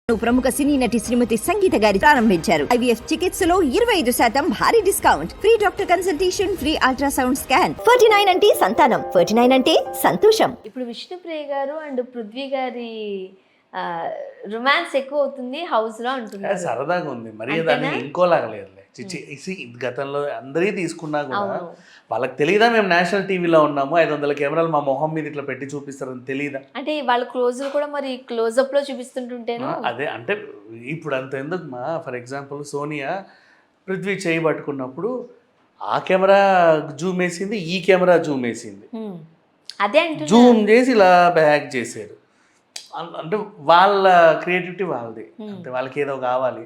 ప్రముఖ సినీ నటి శ్రీమతి సంగీత గారి ప్రారంభించారు. IVF చికిత్సలో 25% భారీ discount, free doctor consultation, free ultrasound scan. 49 అంటే సంతానం, 49 అంటే సంతోషం. ఇప్పుడు విష్ణుప్రియ గారు అండ్ పృథ్వీ గారి రొమాన్స్ ఎక్కువ అవుతుంది హౌస్ లో అంటున్నారు. సరదాగా ఉంది, మరి దాన్ని ఇంకోలాగా లేదులే. చిచి గతంలో అందరి తీసుకున్నా కూడా వాళ్ళకి తెలియదా మేము నేషనల్ టీవీలో ఉన్నాము, 500 కెమెరాలు మా మొహం మీద ఇట్లా పెట్టి చూపిస్తారని తెలియదా? అంటే వాళ్ళ క్లోజ్ కూడా మరి క్లోజ్అప్ లో చూపిస్తుంటుంటేను. అదే అంటే ఇప్పుడు అంత ఎందుకు మా, ఫర్ ఎగ్జాంపుల్ సోనియా పృథ్వీ చేయి పట్టుకున్నప్పుడు ఆ కెమెరా జూమ్ వేసింది, ఈ కెమెరా జూమ్ వేసింది, అదే అంటే జూమ్ చేసి ఇలా బ్యాక్ చేశారు. అంటే వాళ్ళ క్రియేటివిటీ వాళ్ళది, అంటే వాళ్ళకి ఏదో కావాలి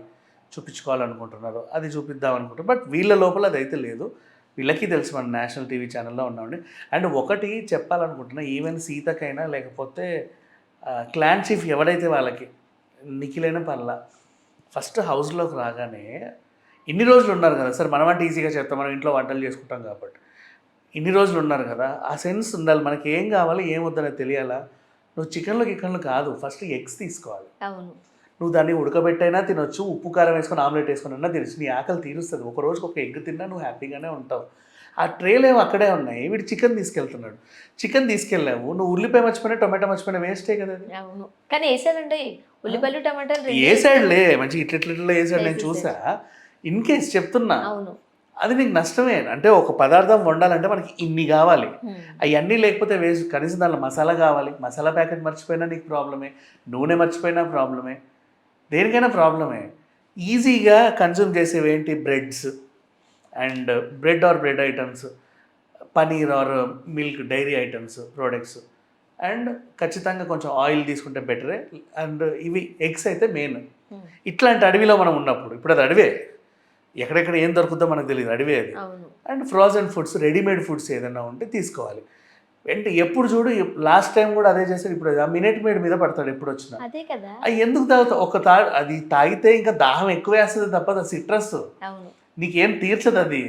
చూపించుకోవాలనుకుంటున్నారు, అది చూపిద్దాం అనుకుంటారు. బట్ వీళ్ళ లోపల అది అయితే లేదు. వీళ్ళకి తెలుసు మన నేషనల్ టీవీ ఛానల్లో ఉన్నామండి. అండ్ ఒకటి చెప్పాలనుకుంటున్నా, ఈవెన్ సీతకైనా లేకపోతే క్లాన్ చీఫ్ ఎవడైతే వాళ్ళకి నిఖిలైన పర్లా ఫస్ట్ హౌస్లోకి రాగానే ఇన్ని రోజులు ఉన్నారు కదా సార్, మనం అంటే ఈజీగా చెప్తాం, మనం ఇంట్లో వంటలు చేసుకుంటాం కాబట్టి. ఇన్ని రోజులు ఉన్నారు కదా, ఆ సెన్స్ ఉండాలి. మనకి ఏం కావాలి ఏం వద్దనేది తెలియాలా. నువ్వు చికెన్లో కాదు, ఫస్ట్ ఎగ్స్ తీసుకోవాలి. అవును, నువ్వు దాన్ని ఉడకబెట్టైనా తినొచ్చు, ఉప్పు కారం వేసుకొని ఆమ్లెట్ వేసుకొని అన్నా తినచ్చు, నీ ఆకలి తీరుస్తుంది. ఒక రోజుకి ఒక ఎగ్ తిన్నా నువ్వు హ్యాపీగానే ఉంటావు. ఆ ట్రేలు ఏమో అక్కడే ఉన్నాయి, వీడు చికెన్ తీసుకెళ్తున్నాడు. చికెన్ తీసుకెళ్ళావు, నువ్వు ఉల్లిపాయ మర్చిపోయినా టొమాటో మర్చిపోయినా వేస్టే కదా అది. అవును, కానీ వేసాడండి ఉల్లిపాయలు టమాటాలు వేసాడులే, మంచి ఇట్లా వేసాడు, నేను చూసా. ఇన్ కేస్ చెప్తున్నా, అవును, అది నీకు నష్టమే. అంటే ఒక పదార్థం వండాలంటే మనకి ఇన్ని కావాలి, అవన్నీ లేకపోతే వేస్ట్. కనీసం దానిలో మసాలా కావాలి, మసాలా ప్యాకెట్ మర్చిపోయినా నీకు ప్రాబ్లమే, నూనె మర్చిపోయినా ప్రాబ్లమే, దేనికైనా ప్రాబ్లమే. ఈజీగా కన్జ్యూమ్ చేసేవి ఏంటి? Breads and bread items, paneer or milk, dairy items, products. And ఖచ్చితంగా కొంచెం ఆయిల్ తీసుకుంటే బెటరే. అండ్ ఇవి ఎగ్స్ అయితే మెయిన్. ఇట్లాంటి అడవిలో మనం ఉన్నప్పుడు, ఇప్పుడు అది అడవే, ఎక్కడెక్కడ ఏం దొరుకుతుందో మనకు తెలియదు, అడివే అది. And frozen foods, readymade foods ఏదైనా ఉంటే తీసుకోవాలి. అంటే ఎప్పుడు చూడు, లాస్ట్ టైం కూడా అదే చేశాడు. ఇప్పుడు ఆ మినిట్ మేడ్ మీద పడతాడు ఎప్పుడు వచ్చినా. అదే కదా, అది ఎందుకు తాగుతావు? అది తాగితే ఇంకా దాహం ఎక్కువ వేస్తుంది తప్ప అది సిట్రస్ నీకేం తీర్చదు. అది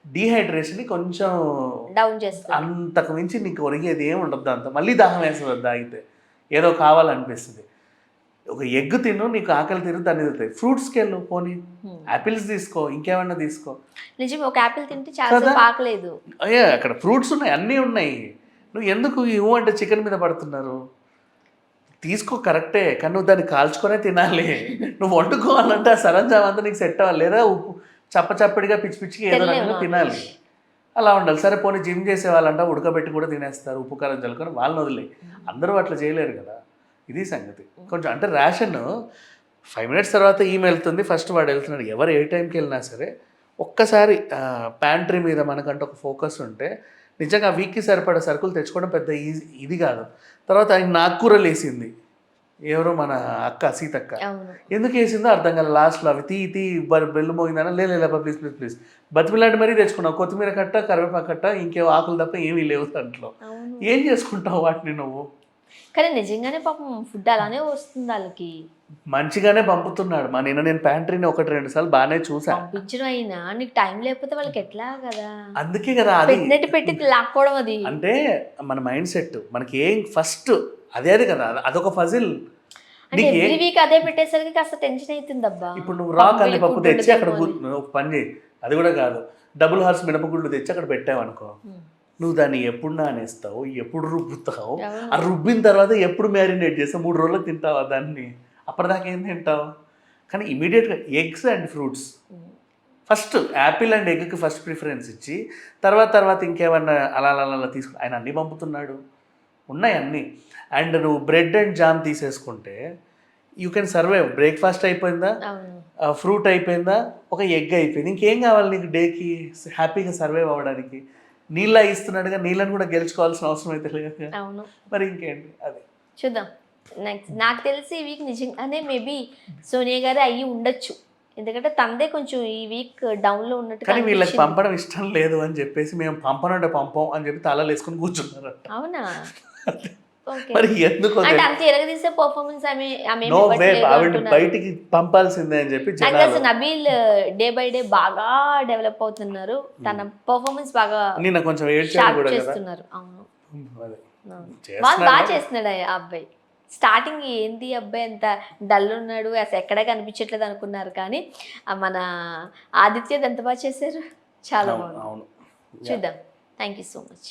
డీహైడ్రేషన్ కొంచెం డౌన్ చేస్తుంది, అంతకు మించి నీకు ఒరిగేది ఏమి ఉండదు. దాంతో మళ్ళీ దాహం వేస్తుంది అది తాగితే, ఏదో కావాలనిపిస్తుంది. ఒక ఎగ్ తిను, నీకు ఆకలి తిరుగు, దాన్ని తిరుగుతాయి. ఫ్రూట్స్కి వెళ్ళు, పోనీ యాపిల్స్ తీసుకో, ఇంకేమన్నా తీసుకో. నిజం, ఒక యాపిల్ తింటే చాలా ఆకలేదు. అయ్యా అక్కడ ఫ్రూట్స్ ఉన్నాయి, అన్నీ ఉన్నాయి. నువ్వు ఎందుకు ఇవ్వు అంటే చికెన్ మీద పడుతున్నారు? తీసుకో కరెక్టే, కానీ నువ్వు దాన్ని కాల్చుకొనే తినాలి. నువ్వు వండుకోవాలంటే ఆ సరంజామా అంతా నీకు సెట్ అవ్వాలి. లేదా ఉప్పు చప్పడిగా పిచ్చిగా ఏదో రకంగా తినాలి, అలా ఉండాలి. సరే పోనీ జిమ్ చేసే వాళ్ళంట ఉడకబెట్టి కూడా తినేస్తారు, ఉప్పు కారం చల్లుకొని, వాళ్ళని వదిలే. అందరూ అట్లా చేయలేరు కదా, ఇది సంగతి. కొంచెం అంటే రేషన్ 5 minutes తర్వాత ఈమె వెళ్తుంది, ఫస్ట్ వాడు వెళ్తున్నాడు. ఎవరు ఏ టైంకి వెళ్ళినా సరే ఒక్కసారి ప్యాంట్రీ మీద మనకంటే ఒక ఫోకస్ ఉంటే నిజంగా ఆ వీక్కి సరిపడే సరుకులు తెచ్చుకోవడం పెద్ద ఇది కాదు. తర్వాత ఆయన నాగకూరలు వేసింది ఎవరు, మన అక్క సీతక్క. ఎందుకు వేసిందో అర్థం కాదు. లాస్ట్లో అవి తీ బెల్లు మోగిందన్నా, లేపా ప్లీజ్ బతిమిలాంటి మరీ తెచ్చుకున్నావు. కొత్తిమీర కట్ట, కరివేపాకు కట్ట, ఇంకేమో ఆకులు తప్ప ఏమీ లేవు దాంట్లో. ఏం చేసుకుంటావు వాటిని నువ్వు? కానీ నిజంగానే పాపం ఫుడ్ అలానే వస్తుంది వాళ్ళకి, మంచిగానే పంపుతున్నాడు. నేను ప్యాంట్రీని 1-2 సార్లు బాగానే చూసా. పంపించడం అయినా నీకు టైం లేకపోతే వాళ్ళకి ఎట్లా కదా, అందుకే కదా అది పెట్టి లాక్కోవడం. అది అంటే మన మైండ్ సెట్, మనకి ఏం ఫస్ట్ అదే కదా, అదొక ఫజిల్. ఎవ్రీ వీక్ అదే పెట్టేసరికి కాస్త టెన్షన్ అవుతుంది అబ్బా. ఇప్పుడు నువ్వు రా కందిపప్పు తెచ్చి అక్కడ ఒక పని చేయి, అది కూడా కాదు, డబుల్ హార్స్ మినపగుళ్ళు తెచ్చి అక్కడ పెట్టావనుకో, నువ్వు దాన్ని ఎప్పుడు నానేస్తావు, ఎప్పుడు రుబ్బుతావు, ఆ రుబ్బిన తర్వాత ఎప్పుడు మ్యారినేట్ చేస్తావు, 3 రోజులకు తింటావా దాన్ని? అప్పటిదాకా ఏం తింటావు? కానీ ఇమీడియట్గా eggs and fruits first, apple and ఎగ్కి ఫస్ట్ ప్రిఫరెన్స్ ఇచ్చి తర్వాత ఇంకేమన్నా అలా తీసుకు. ఆయన అన్నీ పంపుతున్నాడు, ఉన్నాయి అన్నీ. అండ్ నువ్వు బ్రెడ్ అండ్ జామ్ తీసేసుకుంటే యూ కెన్ సర్వైవ్. బ్రేక్ఫాస్ట్ అయిపోయిందా, ఫ్రూట్ అయిపోయిందా, ఒక ఎగ్ అయిపోయింది, ఇంకేం కావాలి నీకు డేకి హ్యాపీగా సర్వైవ్ అవ్వడానికి? నీళ్ళ ఇస్తున్నాడుగా, నీళ్ళని కూడా గెలుచుకోవాల్సిన అవసరం అయితే లేదు. అవును, మరి ఇంకేంటి? అది చూద్దాం. నెక్స్ట్ నాకు తెలిసి ఈ వీక్ నిజంగానే మేబీ సోనియా గారు అయ్యి ఉండొచ్చు, ఎందుకంటే తందే కొంచెం ఈ వీక్ డౌన్లో ఉన్నట్టు. కానీ వీళ్ళకి పంపడం ఇష్టం లేదు అని చెప్పేసి, మేము పంపనంటే పంపం అని చెప్పి తలలు వేసుకొని కూర్చున్నారట. అవునా? మరి ఎందుకు అంత ఎరగదీసే పర్ఫార్మెన్స్ ఆవిడ బయటికి పంపాల్సిందే అని చెప్పి. నబీల్ డే బై డే బాగా డెవలప్ అవుతున్నారు, తన పర్ఫార్మెన్స్ బాగా నిన్న కొంచెం చేస్తున్నారు. అవును, బాగా చేస్తున్నాడు ఆ అబ్బాయి. స్టార్టింగ్ ఏంది అబ్బాయి ఎంత డల్ ఉన్నాడు అసలు ఎక్కడా కనిపించట్లేదు అనుకున్నారు, కానీ మన ఆదిత్యది ఎంత బాగా చేశారు, చాలా బాగుంది. అవును. చూద్దాం. Thank you so much.